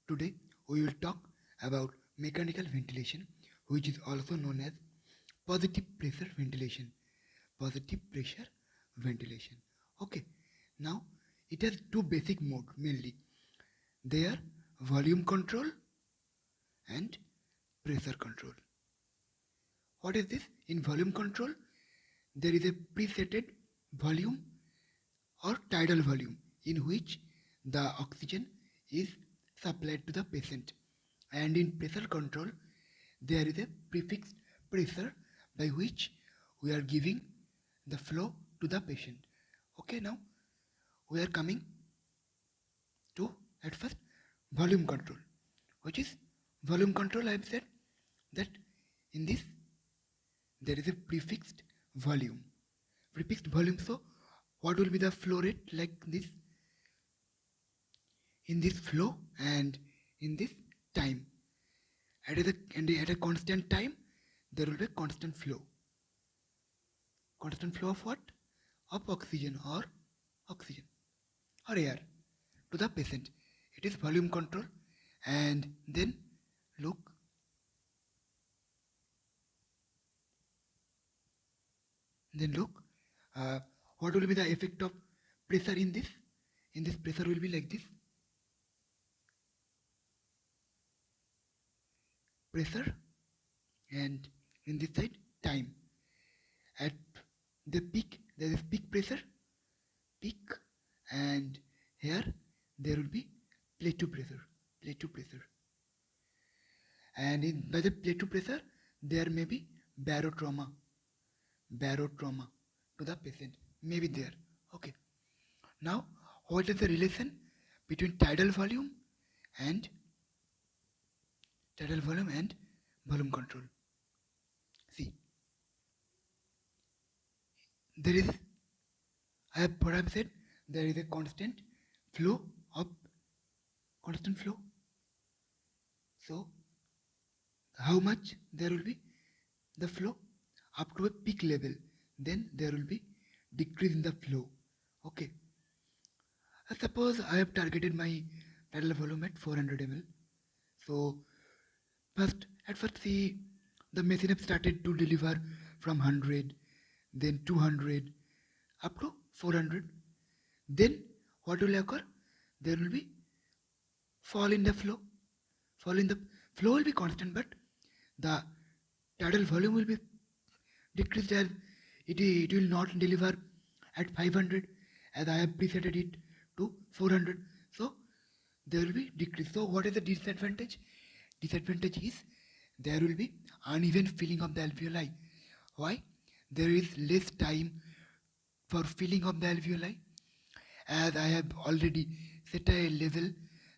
Today we will talk about mechanical ventilation, which is also known as positive pressure ventilation. Positive pressure ventilation. Okay, now it has two basic modes mainly. They are volume control and pressure control. What is this? In volume control, there is a presetted volume or tidal volume in which the oxygen is supplied to the patient. And in pressure control, there is a prefixed pressure by which we are giving the flow to the patient. Okay, now we are coming to at first volume control, which is volume control. I have said that in this there is a prefixed volume. Prefixed volume, so what will be the flow rate like this in this flow and in this time? At a constant time, there will be a constant flow. Constant flow of what? Of oxygen or air to the patient. It is volume control. And look, then look, what will be the effect of pressure in this? In this, pressure will be like this. Pressure, and in this side time. At the peak there is peak pressure, peak, and here there will be plateau pressure, and by the plateau pressure there may be barotrauma to the patient may be there. Okay, now what is the relation between and tidal volume and volume control? See, there is, I have what I have said, there is a flow of constant flow. So how much there will be the flow up to a peak level, then there will be decrease in the flow. Okay, suppose I have targeted my tidal volume at 400 ml. So at first see, the machine have started to deliver from 100, then 200, up to 400. Then what will occur? There will be fall in the flow. The flow will be constant, but the tidal volume will be decreased as it will not deliver at 500 as I have preset it to 400. So there will be decrease. So what is the disadvantage? Disadvantage is there will be uneven filling of the alveoli. Why? There is less time for filling of the alveoli, as I have already set a level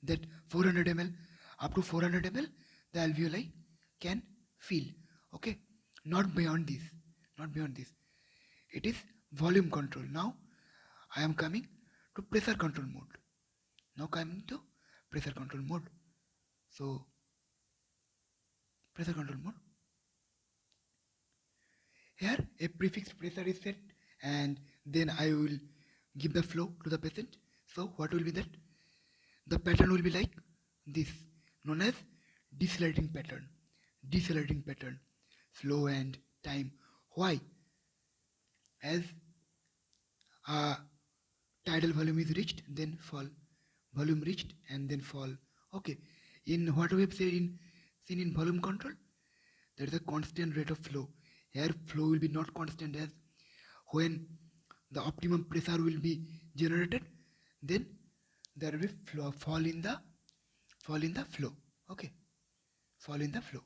that 400 ml, up to 400 ml the alveoli can fill. Okay, not beyond this. It is volume control. Now I am coming to pressure control mode. So pressure control mode. Here a prefixed pressure is set, and then I will give the flow to the patient. So what will be that? The pattern will be like this, known as decelerating pattern. Flow and time. Why? As tidal volume is reached, then fall. Volume reached and then fall. Okay. In what we have seen in volume control, there is a constant rate of flow. Here flow will be not constant, as when the optimum pressure will be generated, then there will be fall in the flow. Okay, fall in the flow.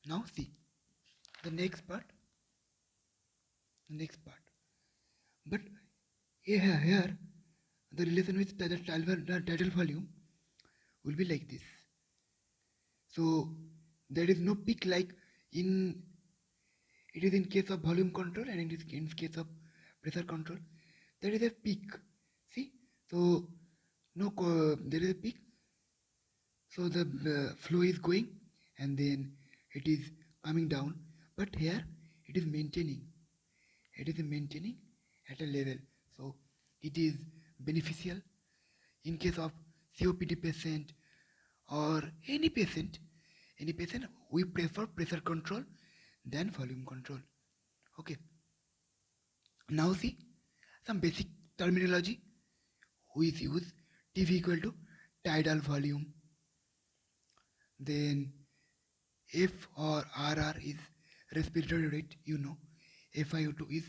Now see the next part. But here the relation with the tidal volume will be like this. So there is no peak like in it is in case of volume control, and in case of pressure control there is a peak. See, so there is a peak, so the flow is going and then it is coming down, but here it is maintaining at a level. So it is beneficial in case of COPD patient or any patient, we prefer pressure control than volume control. Okay. Now see some basic terminology. We use TV equal to tidal volume. Then F or RR is respiratory rate, you know. FiO2 is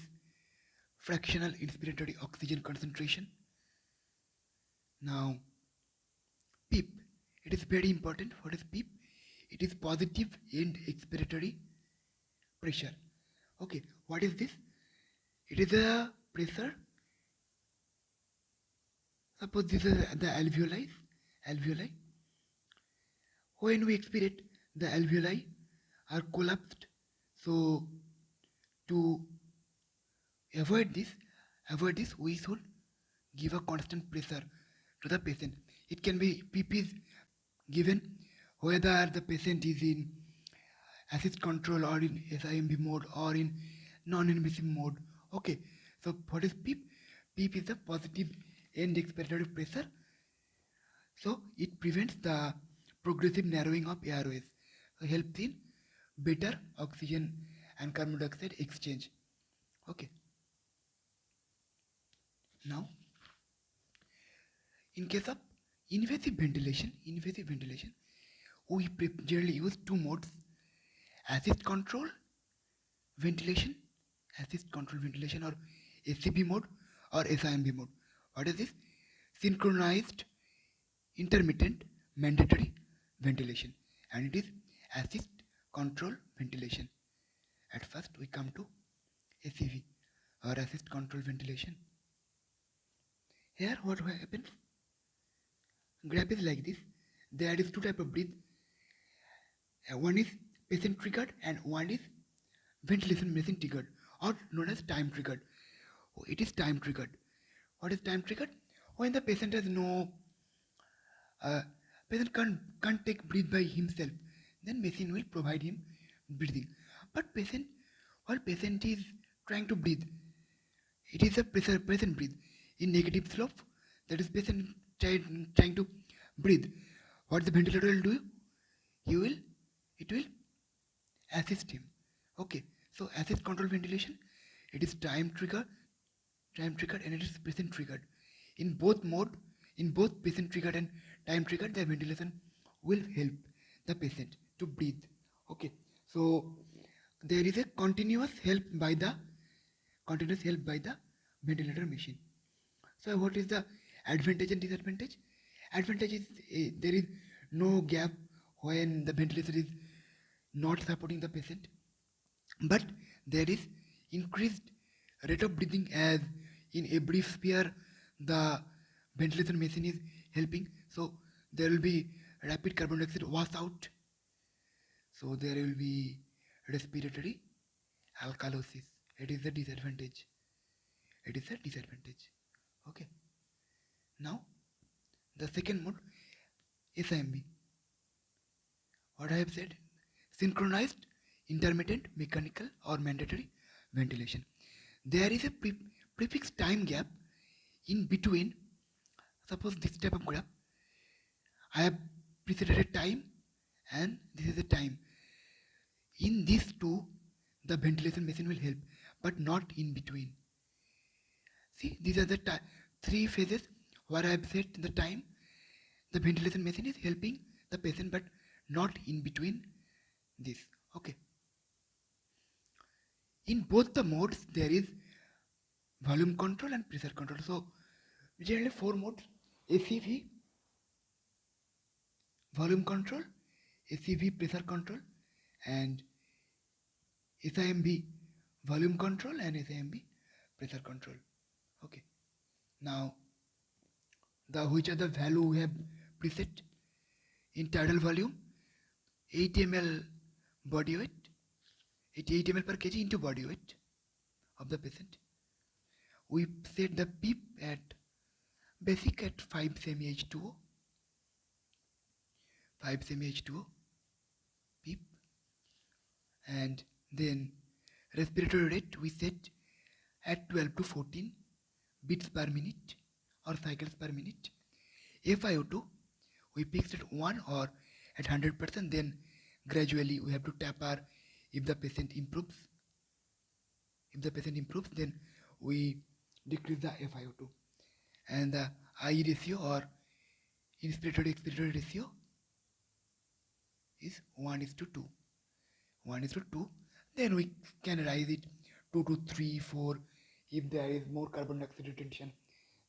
fractional inspiratory oxygen concentration. Now PEEP, it is very important. What is PEEP? It is positive end expiratory pressure. Okay, what is this? It is a pressure. Suppose this is the alveoli. When we expirate, the alveoli are collapsed. So to avoid this, we should give a constant pressure to the patient. It can be PEEP is given whether the patient is in assist control or in SIMB mode or in non-invasive mode. Okay, so what is PEEP? PEEP is the positive end expiratory pressure. So it prevents the progressive narrowing of airways. So helps in better oxygen and carbon dioxide exchange. Okay. Now, in case of invasive ventilation, we generally use two modes: assist control ventilation, or ACV mode or SIMB mode. What is this? Synchronized intermittent mandatory ventilation, and it is assist control ventilation. At first we come to ACV or assist control ventilation. Here what happens? Graph is like this. There is two type of breath. One is patient triggered and one is ventilation machine triggered, or known as time triggered. Oh, it is time triggered. What is time triggered? When the patient has no patient can't take breath by himself, then machine will provide him breathing. But while patient is trying to breathe, it is a patient breathe in negative slope. That is patient trying to breathe. What the ventilator will do? It will assist him. Okay, so assist control ventilation, it is time triggered, and it is patient triggered. In both patient triggered and time triggered, the ventilation will help the patient to breathe. Okay, so there is a continuous help by the ventilator machine. So what is the advantage and disadvantage? Advantage is there is no gap when the ventilator is not supporting the patient, but there is increased rate of breathing, as in every sphere the ventilation machine is helping. So there will be rapid carbon dioxide wash out. So there will be respiratory alkalosis. It is a disadvantage. Okay. Now the second mode, SIMB. What I have said, synchronized intermittent mechanical or mandatory ventilation. There is a prefix time gap in between. Suppose this type of graph, I have preceded time and this is the time. In these two, the ventilation machine will help, but not in between. See, these are the three phases where I have set the time. The ventilation machine is helping the patient, but not in between this. Okay. In both the modes, there is volume control and pressure control. So, generally four modes: ACV, volume control, ACV, pressure control, and SIMB, volume control, and SIMB, pressure control. Okay. Now, which are the value we have preset in tidal volume? 8 ml body weight, 8 ml per kg into body weight of the patient. We set the PEEP at basic at 5 semi H2O, PEEP, and then respiratory rate we set at 12 to 14 beats per minute or cycles per minute. FiO2 we fixed at 1 or at 100%, then gradually we have to taper if the patient improves. If the patient improves, then we decrease the FiO2. And the I ratio or inspiratory expiratory ratio is 1 is to 2. 1 is to 2. Then we can rise it 2 to 3, 4. If there is more carbon dioxide retention,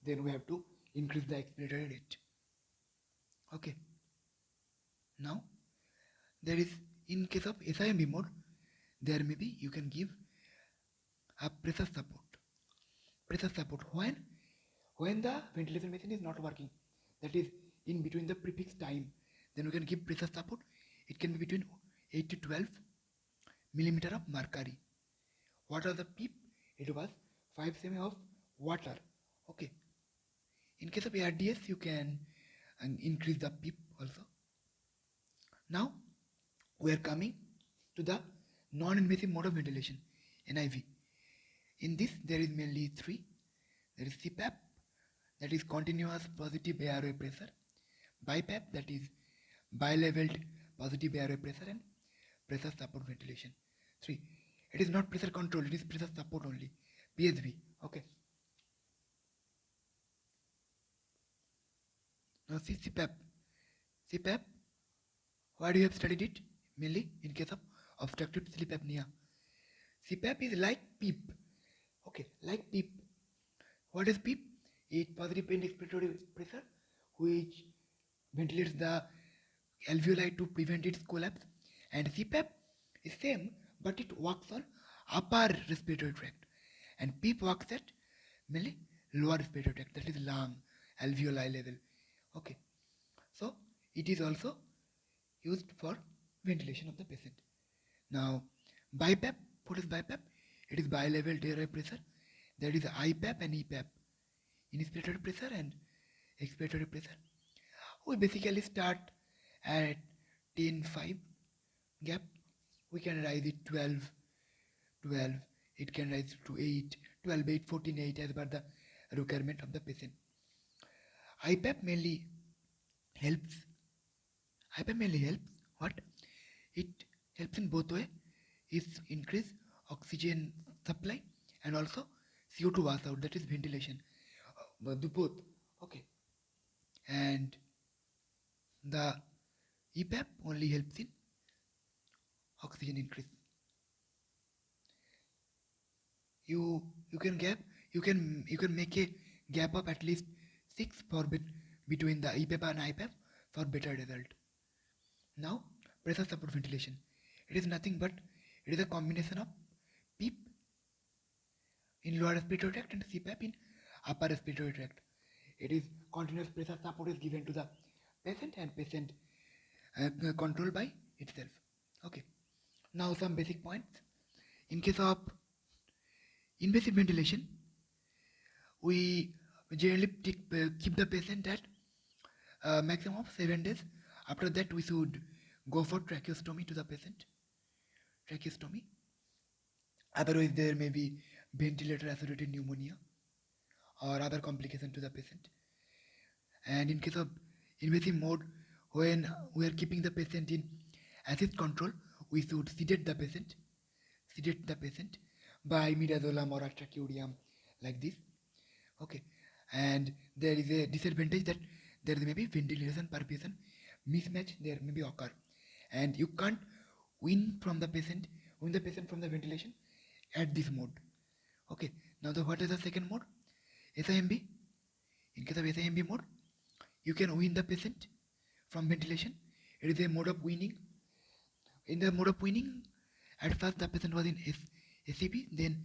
then we have to increase the expiratory rate. Okay. Now, there is, in case of SIMB mode, there may be, you can give a pressure support. Pressure support when the ventilation machine is not working, that is in between the prefix time, then we can give pressure support. It can be between 8 to 12 millimeter of mercury. What are the PEEP? It was 5 cm of water. Okay. In case of ARDS, you can increase the PEEP also. Now we are coming to the non-invasive mode of ventilation, NIV. In this, there is mainly three. There is CPAP, that is continuous positive airway pressure, BiPAP, that is bi-leveled positive airway pressure, and pressure support ventilation. 3. It is not pressure control, it is pressure support only, PSV. Okay. Now see CPAP. CPAP, why do you have studied it? Mainly in case of obstructive sleep apnea. CPAP is like PEEP. Okay, like PEEP. What is PEEP? It's positive pain expiratory pressure, which ventilates the alveoli to prevent its collapse. And CPAP is same, but it works on upper respiratory tract. And PEEP works at mainly lower respiratory tract, that is lung, alveoli level. Okay. So it is also used for ventilation of the patient. Now, BiPAP, what is BiPAP? It is bi-level airway pressure. That is IPAP and EPAP, inspiratory pressure and expiratory pressure. We basically start at 10-5 gap. We can rise it 12, 12. It can rise to 8, 12, 8, 14, 8 as per the requirement of the patient. IPAP mainly helps. IPAP mainly helps. What? It helps in both ways. It increase oxygen supply and also CO2 wash out, that is ventilation. Both. Okay. And the EPAP only helps in oxygen increase. You can make a gap of at least 6 for between the EPAP and IPAP for better result. Now, pressure support ventilation. It is nothing but it is a combination of PEEP in lower respiratory tract and CPAP in upper respiratory tract. It is continuous pressure support is given to the patient and patient controlled by itself. Okay. Now some basic points. In case of invasive ventilation, we generally keep the patient at maximum of 7 days. After that, we should go for tracheostomy to the patient. Tracheostomy. Otherwise, there may be ventilator-associated pneumonia or other complication to the patient. And in case of invasive mode, when we are keeping the patient in assist control, we should sedate the patient by midazolam or atracheurium, like this. Okay. And there is a disadvantage that there may be ventilation perfusion mismatch there may be occur, and you can't win the patient from the ventilation at this mode. Okay. Now what is the second mode? SIMB. In case of SIMB mode, you can win the patient from ventilation. It is a mode of winning. In the mode of winning, at first the patient was in SCP, then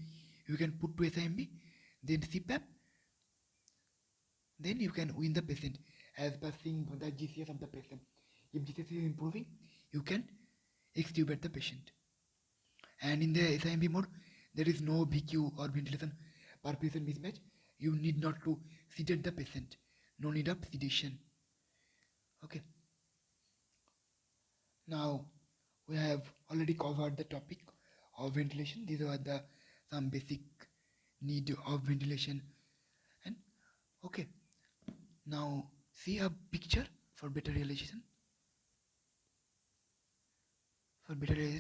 you can put to SIMB, then CPAP, then you can win the patient as per seeing the GCS of the patient. If GCS is improving, you can extubate the patient. And in the SIMB mode, there is no VQ or ventilation perfusion mismatch. You need not to sedate the patient. No need of sedation. Okay. Now we have already covered the topic of ventilation. These are the some basic need of ventilation. And okay. Now see a picture For better realization,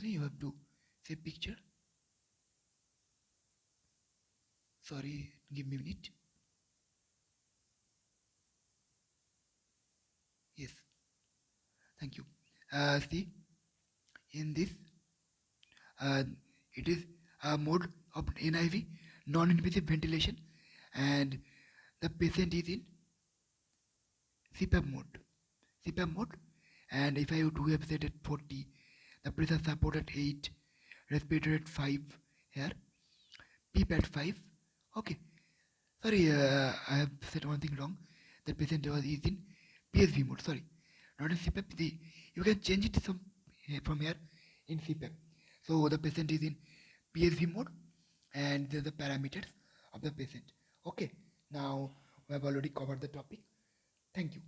you have to save picture. Sorry, give me a minute. Yes, thank you. See, in this, uh, it is a mode of NIV, non-invasive ventilation, and the patient is in CPAP mode. CPAP mode, and if I do have set at 40, the pressure support at 8, respirator at 5 here, PEEP at 5. Okay, sorry, I have said one thing wrong. The patient is in PSV mode. Sorry, not in CPAP. You can change it from here in CPAP. So the patient is in PSV mode, and the parameters of the patient. Okay, now we have already covered the topic. Thank you.